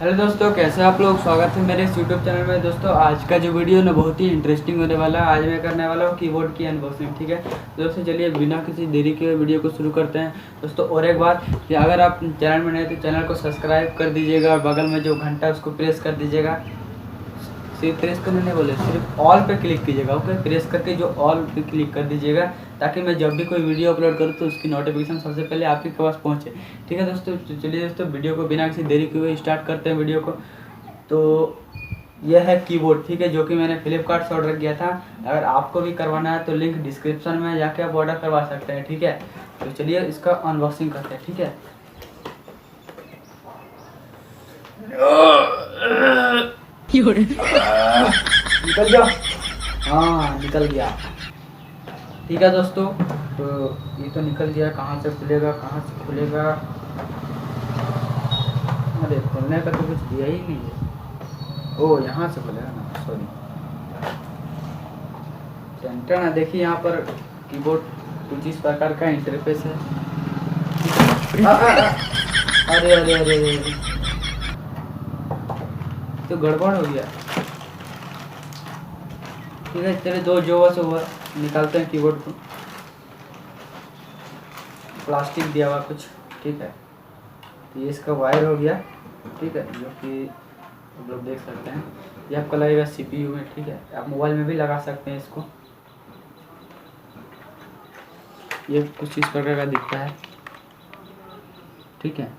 Hello दोस्तों, कैसे आप लोग। स्वागत है मेरे इस यूट्यूब चैनल में। दोस्तों आज का जो वीडियो ना बहुत ही इंटरेस्टिंग होने वाला है। आज मैं करने वाला हूँ कीबोर्ड की अनबॉक्सिंग। ठीक है दोस्तों, चलिए बिना किसी देरी के वीडियो को शुरू करते हैं। दोस्तों और एक बात कि अगर आप चैनल में नए तो चैनल को सब्सक्राइब कर दीजिएगा और बगल में जो घंटा है उसको प्रेस कर दीजिएगा। सिर्फ प्रेस करने नहीं बोले, सिर्फ ऑल पे क्लिक कीजिएगा। ओके, प्रेस करके जो ऑल पे क्लिक कर दीजिएगा ताकि मैं जब भी कोई वीडियो अपलोड करूँ तो उसकी नोटिफिकेशन सबसे पहले आपके पास पहुँचे। ठीक है दोस्तों, चलिए दोस्तों वीडियो को बिना किसी देरी के हुए स्टार्ट करते हैं वीडियो को। तो यह है कीबोर्ड, ठीक है, जो कि मैंने फ्लिपकार्ट से ऑर्डर किया था। अगर आपको भी करवाना है तो लिंक डिस्क्रिप्शन में जाके आप ऑर्डर करवा सकते हैं। ठीक है, तो चलिए इसका अनबॉक्सिंग करते हैं। ठीक है, निकल जाओ। हाँ निकल गया। ठीक है दोस्तों, तो ये तो निकल गया। कहाँ से खुलेगा, कहाँ से खुलेगा। अरे खुलने का तो कुछ दिया ही नहीं है। ओ यहाँ से खुलेगा ना, सॉरी। सेंटर ना देखिए, यहाँ पर कीबोर्ड कुछ इस प्रकार का इंटरफेस है। अरे अरे अरे अरे, तो गड़बड़ हो गया। ठीक है चलिए, दो जो से हुआ निकालते हैं कीबोर्ड को। प्लास्टिक दिया हुआ कुछ, ठीक है। तो ये इसका वायर हो गया, ठीक है, जो कि आप लोग देख सकते हैं। ये आपका लगेगा सीपीयू में। ठीक है, आप मोबाइल में भी लगा सकते हैं इसको। ये कुछ इस प्रकार का दिखता है। ठीक है,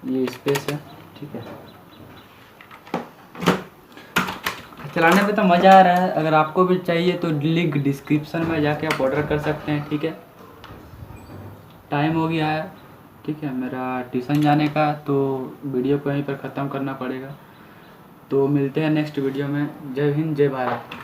ये स्पेस है। ठीक है, चलाने पे तो मज़ा आ रहा है। अगर आपको भी चाहिए तो लिंक डिस्क्रिप्शन में जाके आप ऑर्डर कर सकते हैं। ठीक है, टाइम हो गया है, ठीक है, मेरा ट्यूशन जाने का, तो वीडियो को यहीं पर ख़त्म करना पड़ेगा। तो मिलते हैं नेक्स्ट वीडियो में। जय हिंद, जय भारत।